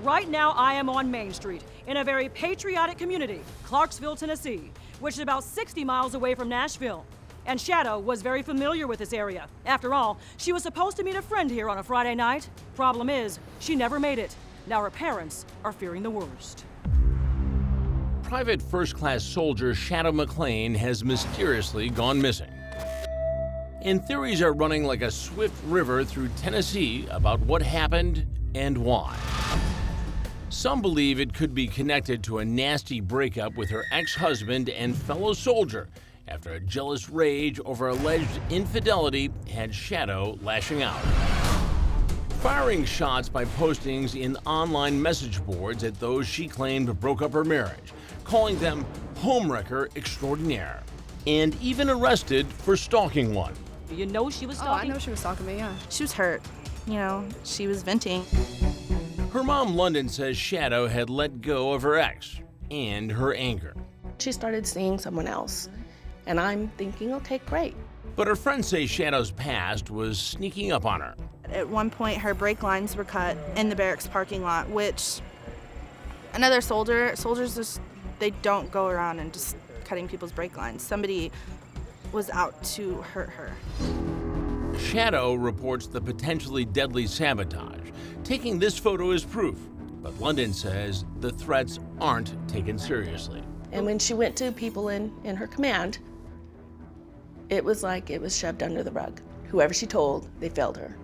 Right now, I am on Main Street in a very patriotic community, Clarksville, Tennessee, which is about 60 miles away from Nashville. And Shadow was very familiar with this area. After all, she was supposed to meet a friend here on a Friday night. Problem is, she never made it. Now her parents are fearing the worst. Private first-class soldier Shadow McClaine has mysteriously gone missing. And theories are running like a swift river through Tennessee about what happened and why. Some believe it could be connected to a nasty breakup with her ex-husband and fellow soldier after a jealous rage over alleged infidelity had Shadow lashing out. Firing shots by postings in online message boards at those she claimed broke up her marriage, calling them homewrecker extraordinaire, and even arrested for stalking one. You know she was stalking? Oh, I know she was stalking me, yeah. She was hurt. You know, she was venting. Her mom, London, says Shadow had let go of her ex and her anger. She started seeing someone else, and I'm thinking, okay, great. But her friends say Shadow's past was sneaking up on her. At one point, her brake lines were cut in the barracks parking lot, which another soldiers just, they don't go around and just cutting people's brake lines. Somebody was out to hurt her. Shadow reports the potentially deadly sabotage, taking this photo as proof. But London says the threats aren't taken seriously. And when she went to people in her command, it was like it was shoved under the rug. Whoever she told, they failed her.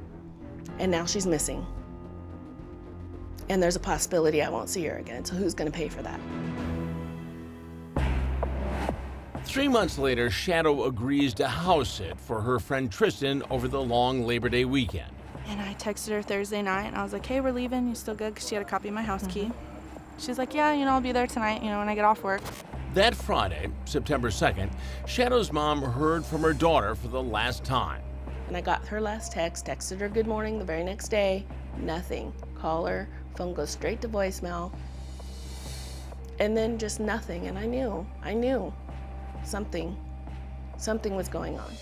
And now she's missing. And there's a possibility I won't see her again, so who's gonna pay for that? 3 months later, Shadow agrees to house sit for her friend Tristan over the long Labor Day weekend. And I texted her Thursday night, and I was like, hey, we're leaving, you still good? Because she had a copy of my house key. She's like, yeah, I'll be there tonight, when I get off work. That Friday, September 2nd, Shadow's mom heard from her daughter for the last time. And I got her last text, texted her good morning the very next day, nothing. Call her, phone goes straight to voicemail. And then just nothing, and I knew. Something was going on.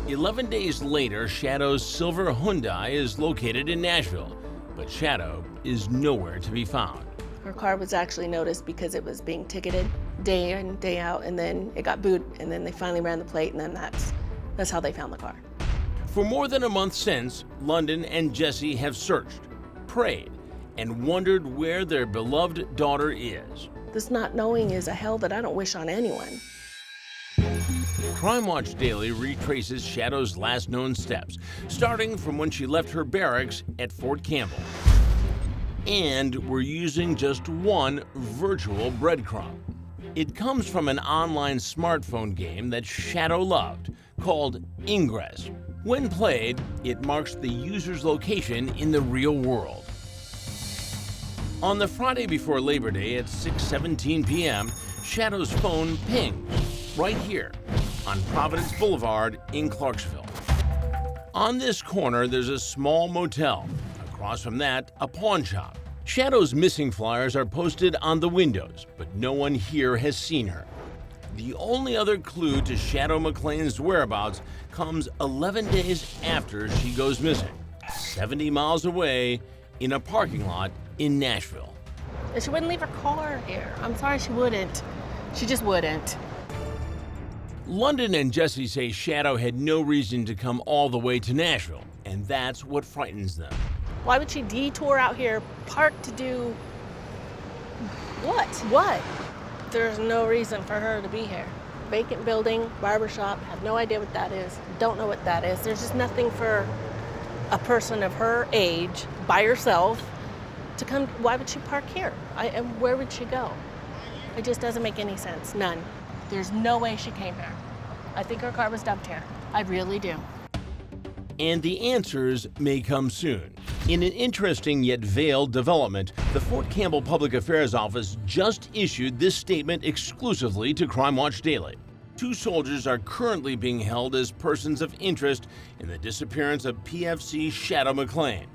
11 days later, Shadow's silver Hyundai is located in Nashville, but Shadow is nowhere to be found. Her car was actually noticed because it was being ticketed day in, day out, and then it got booed, and then they finally ran the plate, and then that's how they found the car. For more than a month since, London and Jesse have searched, prayed, and wondered where their beloved daughter is. This not knowing is a hell that I don't wish on anyone. Crime Watch Daily retraces Shadow's last known steps, starting from when she left her barracks at Fort Campbell. And we're using just one virtual breadcrumb. It comes from an online smartphone game that Shadow loved, called Ingress. When played, it marks the user's location in the real world. On the Friday before Labor Day at 6:17 p.m., Shadow's phone pinged right here on Providence Boulevard in Clarksville. On this corner, there's a small motel. Across from that, a pawn shop. Shadow's missing flyers are posted on the windows, but no one here has seen her. The only other clue to Shadow McClaine's whereabouts comes 11 days after she goes missing, 70 miles away in a parking lot in Nashville. She wouldn't leave her car here. I'm sorry, she wouldn't. She just wouldn't. London and Jesse say Shadow had no reason to come all the way to Nashville, and that's what frightens them. Why would she detour out here, park to do what? What? There's no reason for her to be here. Vacant building, barbershop, have no idea what that is. Don't know what that is. There's just nothing for a person of her age, by herself, to come. Why would she park here? And where would she go? It just doesn't make any sense, none. There's no way she came here. I think her car was dumped here. I really do. And the answers may come soon. In an interesting yet veiled development, the Fort Campbell Public Affairs Office just issued this statement exclusively to Crime Watch Daily. 2 soldiers are currently being held as persons of interest in the disappearance of PFC Shadow McClaine.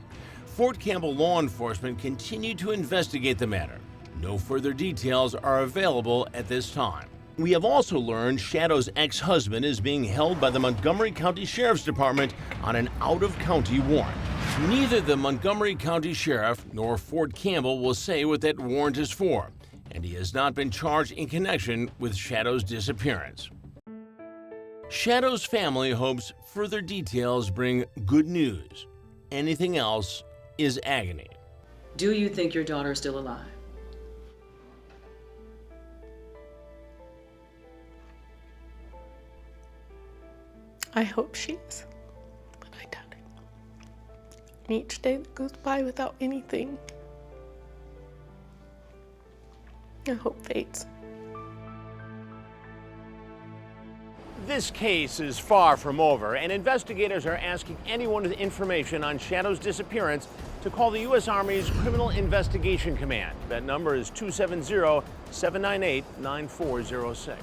Fort Campbell law enforcement continue to investigate the matter. No further details are available at this time. We have also learned Shadow's ex-husband is being held by the Montgomery County Sheriff's Department on an out-of-county warrant. Neither the Montgomery County Sheriff nor Fort Campbell will say what that warrant is for, and he has not been charged in connection with Shadow's disappearance. Shadow's family hopes further details bring good news. Anything else is agony. Do you think your daughter is still alive? I hope she is, but I doubt it. And each day that goes by without anything, I hope fades. This case is far from over, and investigators are asking anyone with information on Shadow's disappearance to call the U.S. Army's Criminal Investigation Command. That number is 270-798-9406.